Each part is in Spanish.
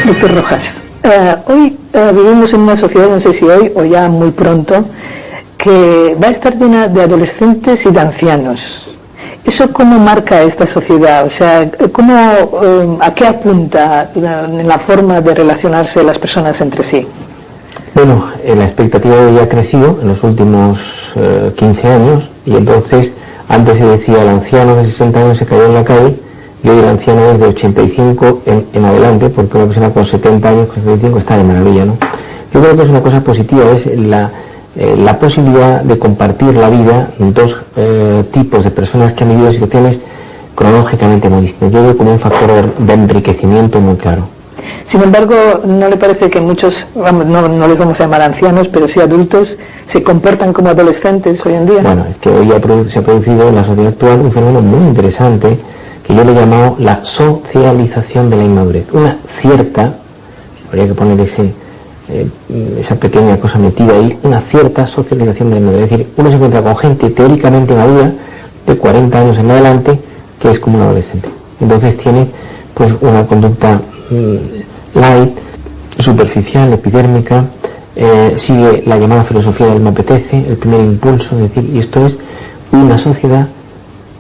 Doctor Rojas, hoy vivimos en una sociedad, no sé si hoy o ya muy pronto, que va a estar llena de adolescentes y de ancianos. ¿Eso cómo marca esta sociedad? O sea, ¿a qué apunta en la forma de relacionarse las personas entre sí? Bueno, la expectativa de vida ha crecido en los últimos 15 años y entonces antes se decía el anciano de 60 años se cayó en la calle y hoy el anciano es de 85 en adelante, porque una persona con 70 años, con 75 está de maravilla, ¿no? Yo creo que es una cosa positiva, es la posibilidad de compartir la vida en dos tipos de personas que han vivido situaciones cronológicamente muy distintas. Yo veo como un factor de enriquecimiento muy claro. Sin embargo, ¿no le parece que muchos, no les vamos a llamar ancianos, pero sí adultos, se comportan como adolescentes hoy en día? Bueno, es que hoy se ha producido en la sociedad actual un fenómeno muy interesante que yo le he llamado la socialización de la inmadurez. Una cierta, habría que poner esa pequeña cosa metida ahí, una cierta socialización de la inmadurez. Es decir, uno se encuentra con gente teóricamente madura, de 40 años en adelante, que es como un adolescente. Entonces tiene pues una conducta light, superficial, epidérmica, sigue la llamada filosofía del me apetece, el primer impulso, es decir, y esto es una sociedad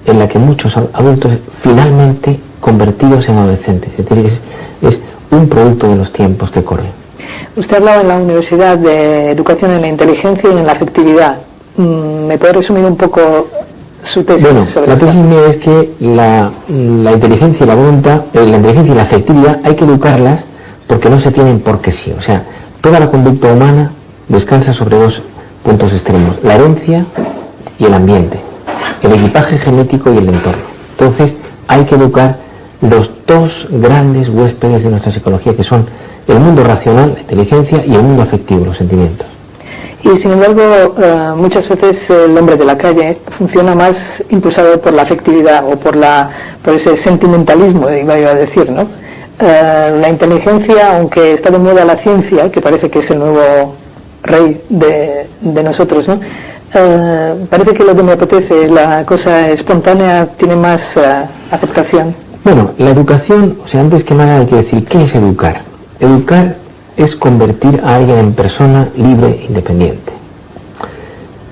en la que muchos adultos finalmente convertidos en adolescentes, es decir, es un producto de los tiempos que corren. Usted hablaba en la Universidad de Educación en la Inteligencia y en la Afectividad. ¿Me puede resumir un poco su tesis? Bueno, sobre la tesis mía es que la inteligencia y la voluntad, la inteligencia y la afectividad hay que educarlas porque no se tienen porque sí. O sea, toda la conducta humana descansa sobre dos puntos extremos: la herencia y el ambiente, el equipaje genético y el entorno. Entonces hay que educar los dos grandes huéspedes de nuestra psicología, que son el mundo racional, la inteligencia, y el mundo afectivo, los sentimientos. Y sin embargo, muchas veces el hombre de la calle funciona más impulsado por la afectividad o por ese sentimentalismo, iba a decir, ¿no? La inteligencia, aunque está de moda la ciencia, que parece que es el nuevo rey de nosotros, ¿no? Parece que lo que me apetece, la cosa espontánea, tiene más aceptación. Bueno, la educación, o sea, antes que nada hay que decir, ¿qué es educar? Educar es convertir a alguien en persona libre e independiente.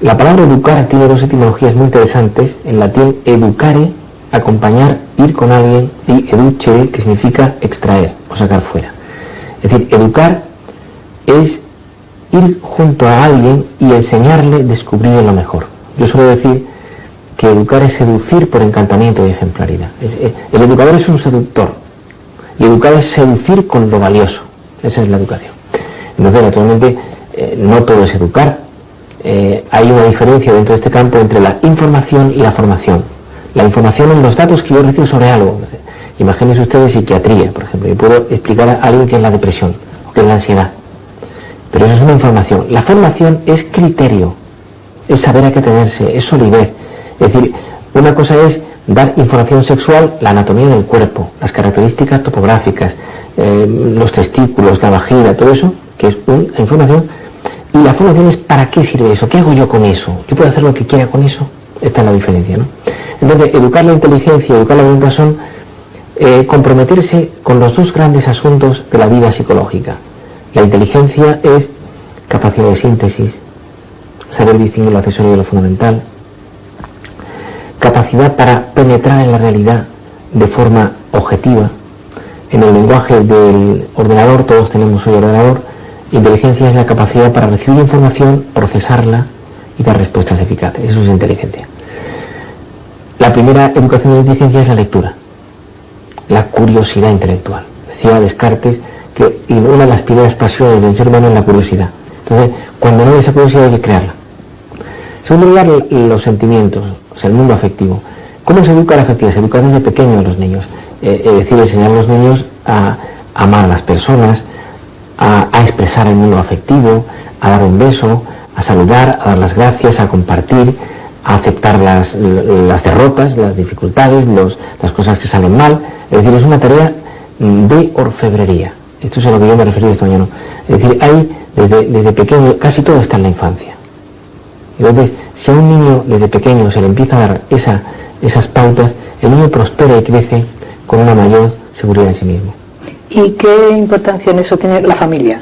La palabra educar tiene dos etimologías muy interesantes. En latín, educare, acompañar, ir con alguien, y educere, que significa extraer o sacar fuera. Es decir, educar es ir junto a alguien y enseñarle, descubrir lo mejor. Yo suelo decir que educar es seducir por encantamiento y ejemplaridad. El educador es un seductor y educar es seducir con lo valioso. Esa es la educación. Entonces, naturalmente, no todo es educar. Hay una diferencia dentro de este campo entre la información y la formación. La información en los datos que yo recibo sobre algo. Imagínense ustedes psiquiatría, por ejemplo. Yo puedo explicar a alguien qué es la depresión o qué es la ansiedad. Pero eso es una información. La formación es criterio, es saber a qué atenerse, es solidez. Es decir, una cosa es dar información sexual, la anatomía del cuerpo, las características topográficas, los testículos, la vagina, todo eso, que es una información. Y la formación es ¿para qué sirve eso? ¿Qué hago yo con eso? ¿Yo puedo hacer lo que quiera con eso? Esta es la diferencia, ¿no? Entonces, educar la inteligencia y educar la voluntad son comprometerse con los dos grandes asuntos de la vida psicológica. La inteligencia es capacidad de síntesis, saber distinguir lo accesorio de lo fundamental, capacidad para penetrar en la realidad de forma objetiva. En el lenguaje del ordenador, todos tenemos hoy ordenador. Inteligencia es la capacidad para recibir información, procesarla y dar respuestas eficaces. Eso es inteligencia. La primera educación de inteligencia es la lectura, la curiosidad intelectual. Decía Descartes que una de las primeras pasiones del ser humano es la curiosidad. Entonces, cuando no hay esa curiosidad hay que crearla. En segundo lugar, los sentimientos, o sea, el mundo afectivo. ¿Cómo se educa la afectividad? Se educa desde pequeño a los niños. Es decir, enseñar a los niños a amar a las personas, a expresar el mundo afectivo, a dar un beso, a saludar, a dar las gracias, a compartir, a aceptar las derrotas, las dificultades, las cosas que salen mal. Es decir, es una tarea de orfebrería. Esto es a lo que yo me refería esta mañana. Es decir, hay desde pequeño, casi todo está en la infancia. Entonces, si a un niño desde pequeño se le empieza a dar esas pautas, el niño prospera y crece con una mayor seguridad en sí mismo. ¿Y qué importancia en eso tiene la familia?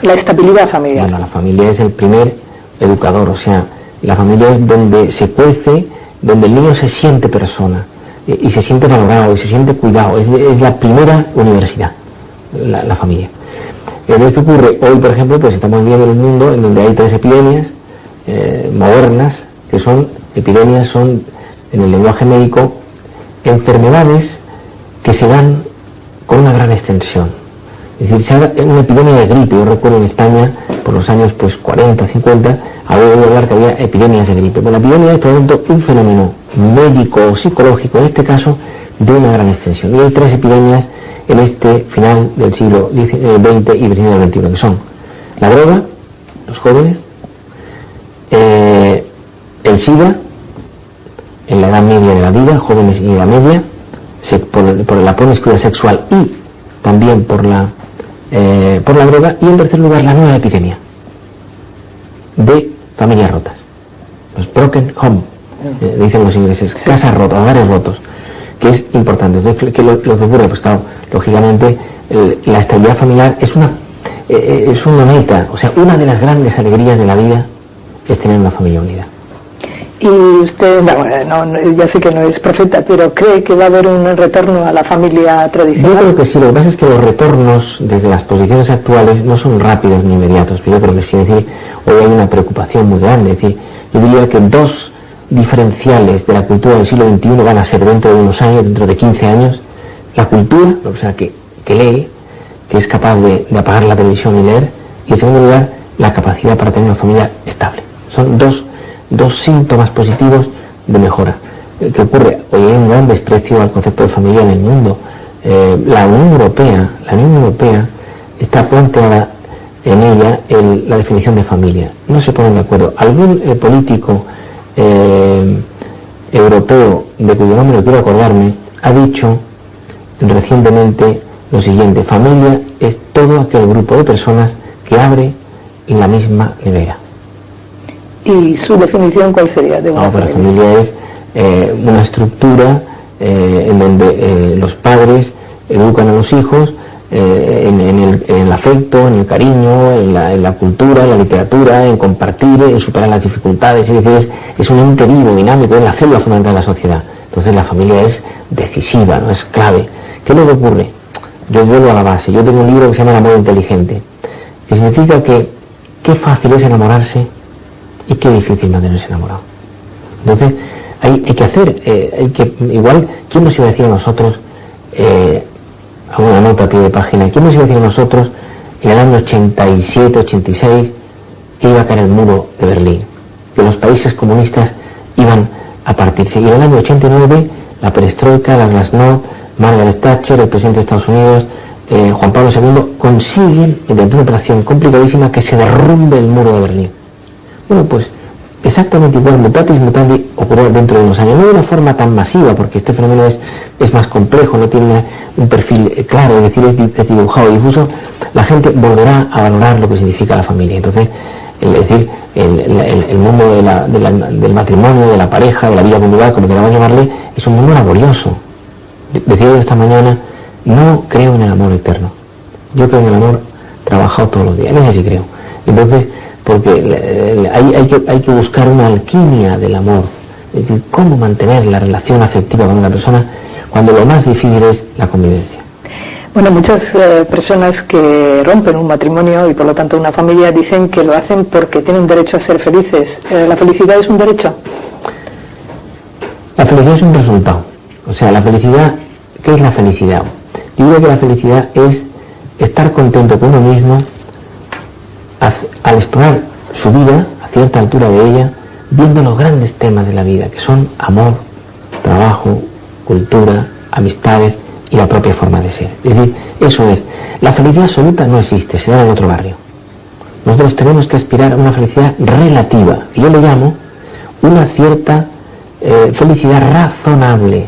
La estabilidad familiar. Bueno, la familia es el primer educador, o sea, la familia es donde se cuece, donde el niño se siente persona y se siente valorado y se siente cuidado. Es la primera universidad, la familia. ¿Qué ocurre? Hoy, por ejemplo, pues estamos viviendo en un mundo en donde hay 3 epidemias modernas, que son epidemias, son, en el lenguaje médico, enfermedades que se dan con una gran extensión. Es decir, se da una epidemia de gripe. Yo recuerdo en España, por los años pues 40, 50, había oído hablar que había epidemias de gripe. Bueno, la epidemia es, por lo tanto, un fenómeno médico o psicológico, en este caso, de una gran extensión. Y hay 3 epidemias en este final del siglo XX y principio del XXI, que son la droga, los jóvenes, el SIDA, en la edad media de la vida, jóvenes y edad media, por la promiscuidad sexual y también por la droga, y en tercer lugar la nueva epidemia de familias rotas, los broken home, dicen los ingleses, casas rotas, hogares rotos, que es importante. Entonces, ¿qué lo que ocurre? Pues claro, lógicamente la estabilidad familiar es una meta, o sea, una de las grandes alegrías de la vida es tener una familia unida. Y usted, ya sé que no es profeta, pero ¿cree que va a haber un retorno a la familia tradicional? Yo creo que sí. Lo que pasa es que los retornos desde las posiciones actuales no son rápidos ni inmediatos, pero yo creo que sí. Es decir, hoy hay una preocupación muy grande. Es decir, yo diría que 2 diferenciales de la cultura del siglo XXI van a ser, dentro de unos años, dentro de 15 años, la cultura, o sea, que lee, que es capaz de apagar la televisión y leer, y en segundo lugar, la capacidad para tener una familia estable. Son dos síntomas positivos de mejora. ¿Qué ocurre? Hoy hay un gran desprecio al concepto de familia en el mundo. La Unión Europea está planteada en ella la definición de familia. No se ponen de acuerdo. Algún político europeo, de cuyo nombre no quiero acordarme, ha dicho recientemente lo siguiente: familia es todo aquel grupo de personas que abre la misma nevera. ¿Y su definición cuál sería de una familia? La familia es una estructura en donde los padres educan a los hijos en el afecto, en el cariño, en la cultura, en la literatura, en compartir, en superar las dificultades. Es decir, es un ente vivo, dinámico, es la célula fundamental de la sociedad. Entonces la familia es decisiva, no es clave. ¿Qué es lo que ocurre? Yo vuelvo a la base. Yo tengo un libro que se llama El amor inteligente, que significa que qué fácil es enamorarse y qué difícil no tenerse enamorado. Entonces hay que hacer, igual, ¿quién nos iba a decir a nosotros, a una nota a pie de página, quién nos iba a decir a nosotros en el año 87, 86, que iba a caer el muro de Berlín, que los países comunistas iban a partirse? Y en el año 89, la perestroika, la glasnost, Margaret Thatcher, el presidente de Estados Unidos, Juan Pablo II, consiguen, mediante una operación complicadísima, que se derrumbe el muro de Berlín. Bueno, pues exactamente igual, mutatis mutandi, ocurrirá dentro de unos años, no de una forma tan masiva, porque este fenómeno es más complejo, no tiene un perfil claro, es decir, es dibujado, difuso. La gente volverá a valorar lo que significa la familia. Entonces, el mundo del matrimonio, de la pareja, de la vida conyugal, como queramos llamarle, es un mundo laborioso. Decía yo esta mañana, no creo en el amor eterno, yo creo en el amor trabajado todos los días, en ese sí creo. Entonces, porque hay que buscar una alquimia del amor, es decir, cómo mantener la relación afectiva con una persona cuando lo más difícil es la convivencia. Bueno, muchas personas que rompen un matrimonio y por lo tanto una familia dicen que lo hacen porque tienen derecho a ser felices. ¿La felicidad es un derecho? La felicidad es un resultado. O sea, la felicidad, ¿qué es la felicidad? Yo creo que la felicidad es estar contento con uno mismo al explorar su vida a cierta altura de ella, viendo los grandes temas de la vida, que son amor, trabajo, cultura, amistades y la propia forma de ser. Es decir, eso es. La felicidad absoluta no existe, se da en otro barrio. Nosotros tenemos que aspirar a una felicidad relativa, que yo le llamo una cierta felicidad razonable.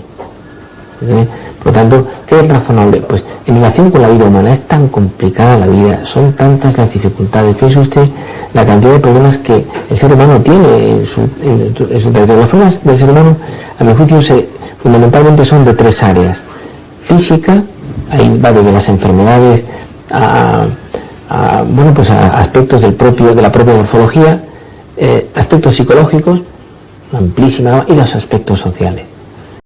Por lo tanto, ¿qué es razonable? Pues en relación con la vida humana es tan complicada la vida, son tantas las dificultades. Piense usted la cantidad de problemas que el ser humano tiene en su territorio. Las problemas del ser humano, a mi juicio, fundamentalmente son de 3 áreas: física, Ahí va desde las enfermedades a aspectos de la propia morfología, aspectos psicológicos, amplísima, y los aspectos sociales.